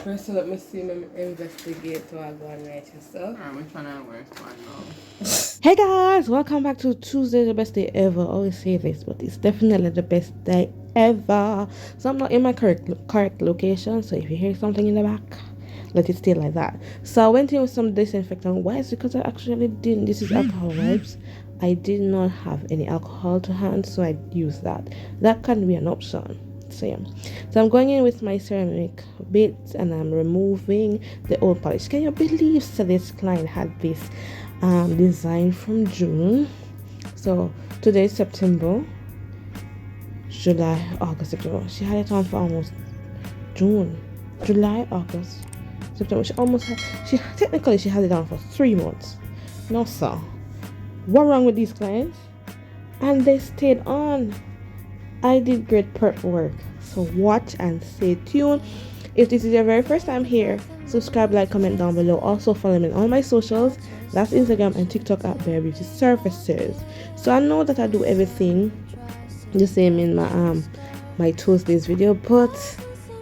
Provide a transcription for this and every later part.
First let me see me investigate to I go and write yourself. Alright, which one I worst one now? Hey guys, welcome back to Tuesday, the best day ever. I always say this, but it's definitely the best day ever. So I'm not in my correct location, so if you hear something in the back, let it stay like that. So I went in with some disinfectant wipes because I actually didn't. This is alcohol wipes. I did not have any alcohol to hand, so I used that. That can be an option. So yeah, so I'm going in with my ceramic bits and I'm removing the old polish. Can you believe so this client had this design from June? So today is September, July, August, September. She had it on for almost June, July, August, September. She almost had, she had it on for 3 months. No sir, what wrong with these clients? And they stayed on. I did great prep work, so watch and stay tuned. If this is your very first time here, subscribe, like, comment down below. Also follow me on all my socials. That's Instagram and TikTok at Bare Beauty Services. So I know that I do everything the same in my Toesday's video, but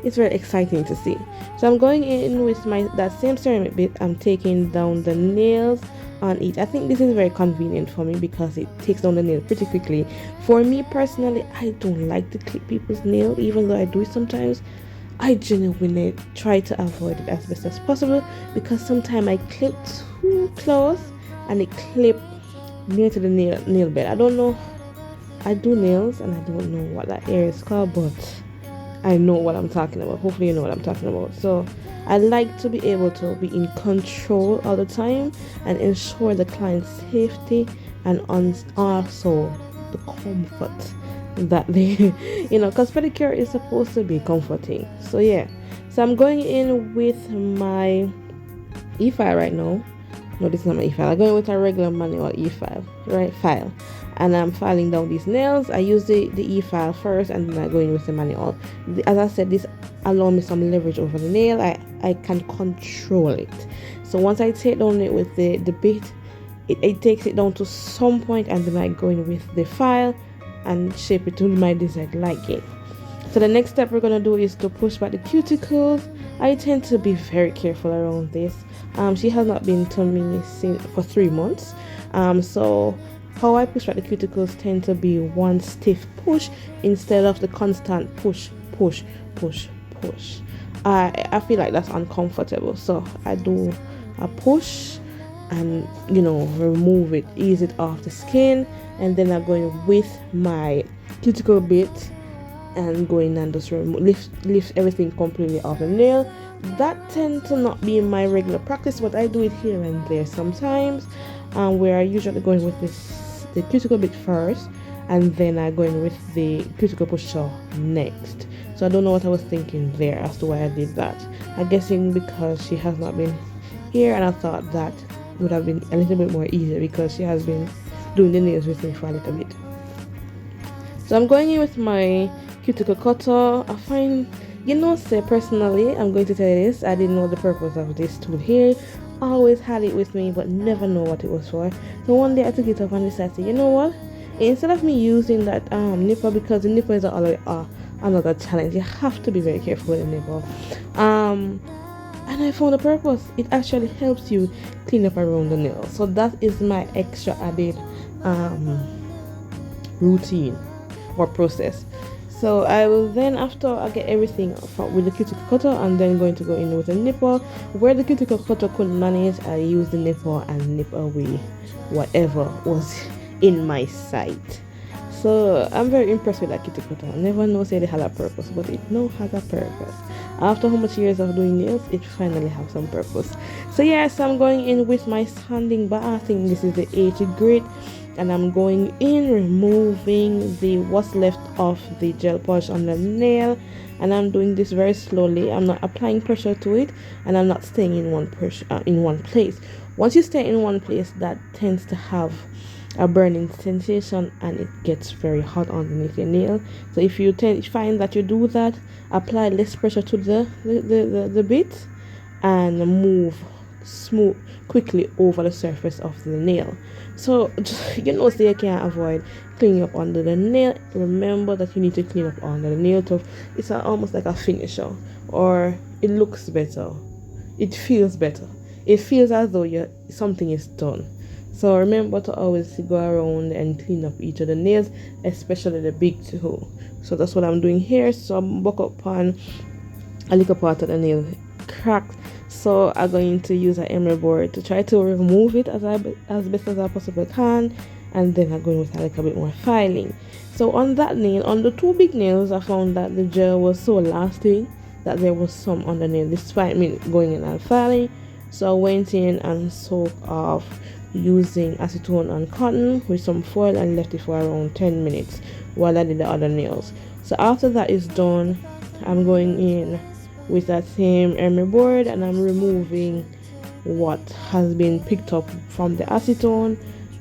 it's very exciting to see. So I'm going in with that same ceramic bit. I'm taking down the nails on it. I think this is very convenient for me because it takes down the nail pretty quickly. For me personally, I don't like to clip people's nail, even though I do it sometimes. I genuinely try to avoid it as best as possible because sometimes I clip too close and it clip near to the nail bed. I don't know. I do nails and I don't know what that area is called, but I know what I'm talking about. Hopefully you know what I'm talking about. So I like to be able to be in control all the time and ensure the client's safety and also the comfort that they, because pedicure is supposed to be comforting. So yeah, so I'm going in with my e-file right now. No, this is not my e-file. I'm going with a regular manual e-file, right? File. And I'm filing down these nails. I use the e-file first and then I go in with the manual. As I said, this allows me some leverage over the nail. I can control it. So once I take down it with the bit, it takes it down to some point and then I go in with the file and shape it to my desired liking. So the next step we're going to do is to push back the cuticles. I tend to be very careful around this. She has not been to me for 3 months. So how I push back the cuticles tend to be one stiff push instead of the constant push. I feel like that's uncomfortable. So I do a push and remove it, ease it off the skin, and then I'm going with my cuticle bit and going and just lift everything completely off the nail. That tends to not be my regular practice, but I do it here and there sometimes, where I usually going with the cuticle bit first and then I go in with the cuticle pusher next. So I don't know what I was thinking there as to why I did that. I'm guessing because she has not been here and I thought that would have been a little bit more easier because she has been doing the nails with me for a little bit. So I'm going in with my cuticle cutter. I find, say personally, I'm going to tell you this, I didn't know the purpose of this tool here. I always had it with me but never know what it was for. So one day I took it up and decided, you know what, instead of me using that nipple, because the nipple is another challenge, you have to be very careful with the nipple, and I found a purpose. It actually helps you clean up around the nail. So that is my extra added routine or process. So I will then, after I get everything with the cuticle cutter, I'm then going to go in with a nipple. Where the cuticle cutter couldn't manage, I use the nipple and nip away whatever was in my sight. So I'm very impressed with that cuticle cutter. I never know say they had a purpose, but it now has a purpose. After how much years of doing nails, it finally has some purpose. So yes, I'm going in with my sanding bar. I think this is the 80 grit. And I'm going in removing what's left of the gel polish on the nail, and I'm doing this very slowly. I'm not applying pressure to it and I'm not staying in one place. Once you stay in one place, that tends to have a burning sensation and it gets very hot underneath your nail. So if you find that you do that, apply less pressure to the bit and move smooth quickly over the surface of the nail. So so you can't avoid cleaning up under the nail. Remember that you need to clean up under the nail. It's almost like a finisher or it looks better, it feels better, it feels as though something is done. So remember to always go around and clean up each of the nails, especially the big toe. So that's what I'm doing here. So I'm buck up on a little part of the nail cracked, so I'm going to use an emery board to try to remove it as best as I possibly can, and then I'm going with a little bit more filing. So on that nail, on the two big nails, I found that the gel was so lasting that there was some on the nail despite me going in and filing. So I went in and soaked off using acetone and cotton with some foil and left it for around 10 minutes while I did the other nails. So after that is done, I'm going in with that same emery board and I'm removing what has been picked up from the acetone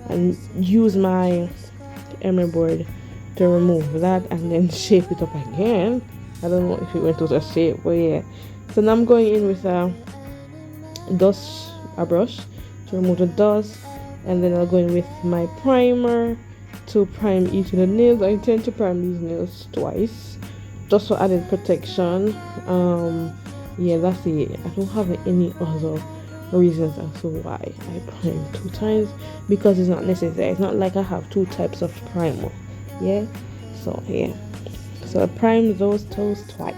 and use my emery board to remove that and then shape it up again. I don't know if it went to the shape, but yeah. So now I'm going in with a brush to remove the dust, and then I'll go in with my primer to prime each of the nails. I intend to prime these nails twice just for added protection. Yeah, that's it. I don't have any other reasons as to why I prime 2 times, because it's not necessary. It's not like I have 2 types of primer. Yeah, so yeah, so I prime those toes twice.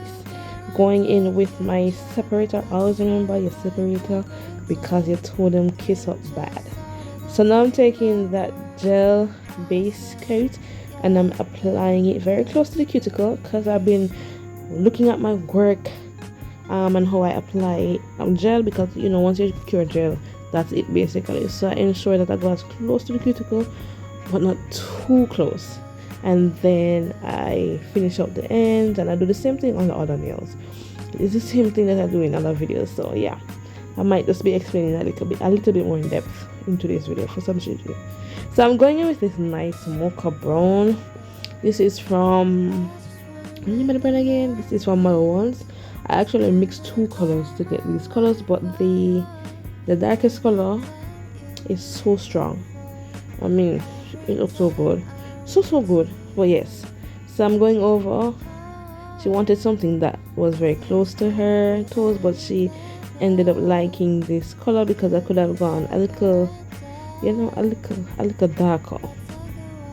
Going in with my separator. Always remember your separator because your toe them kiss up bad. So now I'm taking that gel base coat and I'm applying it very close to the cuticle, because I've been looking at my work and how I apply gel, because you know once you cure gel, that's it basically. So I ensure that I go as close to the cuticle but not too close, and then I finish up the ends, and I do the same thing on the other nails. It's the same thing that I do in other videos. So yeah, I might just be explaining a little bit more in depth in today's video for some shit. So I'm going in with this nice mocha brown. This is from, remember the brand again? This is from Model Ones. I actually mixed 2 colors to get these colors, but the darkest color is so strong. I mean, it looks so good, so good. But yes, so I'm going over. She wanted something that was very close to her toes, but she ended up liking this color because I could have gone a little, you know, a little darker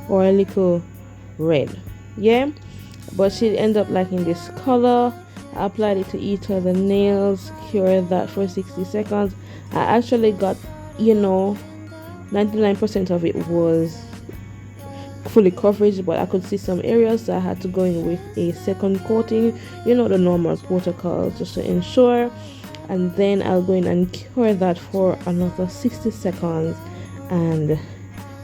or a little red. Yeah, but she ended up liking this color. I applied it to each of the nails, cured that for 60 seconds. I actually got, you know, 99% of it was fully coverage, but I could see some areas, so I had to go in with a second coating, you know, the normal protocol, just to ensure. And then I'll go in and cure that for another 60 seconds, and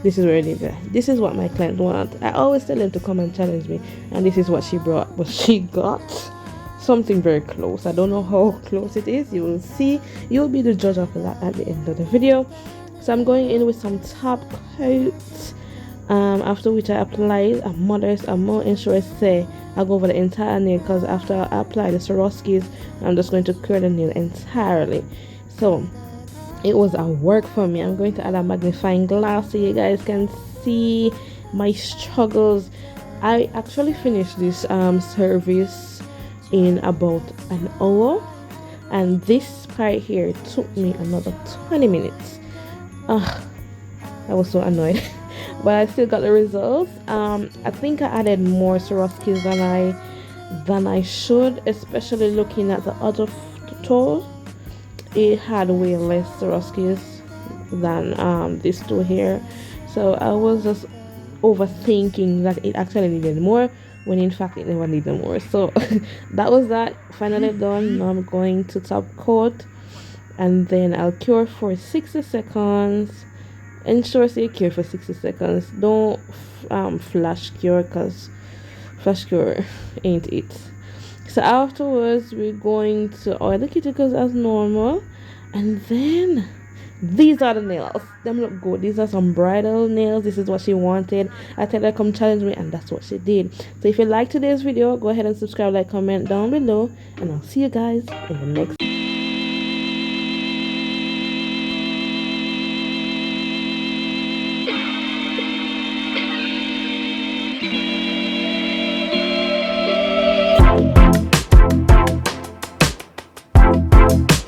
this is already there. This is what my client want. I always tell them to come and challenge me, and this is what she brought, but she got something very close. I don't know how close it is. You will see. You'll be the judge of that at the end of the video. So I'm going in with some top coat, after which I apply a modest amount. Ensure I go over the entire nail, because after I apply the Swarovskis, I'm just going to cure the nail entirely. So it was a work for me. I'm going to add a magnifying glass so you guys can see my struggles. I actually finished this service in about an hour, and this part here took me another 20 minutes. I was so annoyed. But I still got the results. I think I added more Swarovskis than I should, especially looking at the other toe. It had way less Swarovskis than this toe here, so I was just overthinking that it actually needed more, when in fact it never needed more. So that was that. Finally done. Now I'm going to top coat, and then I'll cure for 60 seconds. Ensure you cure for 60 seconds. Don't flash cure, because flash cure ain't it. So afterwards we're going to oil the cuticles as normal, and then these are the nails. Them look good. These are some bridal nails. This is what she wanted. I tell her come challenge me, and that's what she did. So if you like today's video, go ahead and subscribe, like, comment down below, and I'll see you guys in the next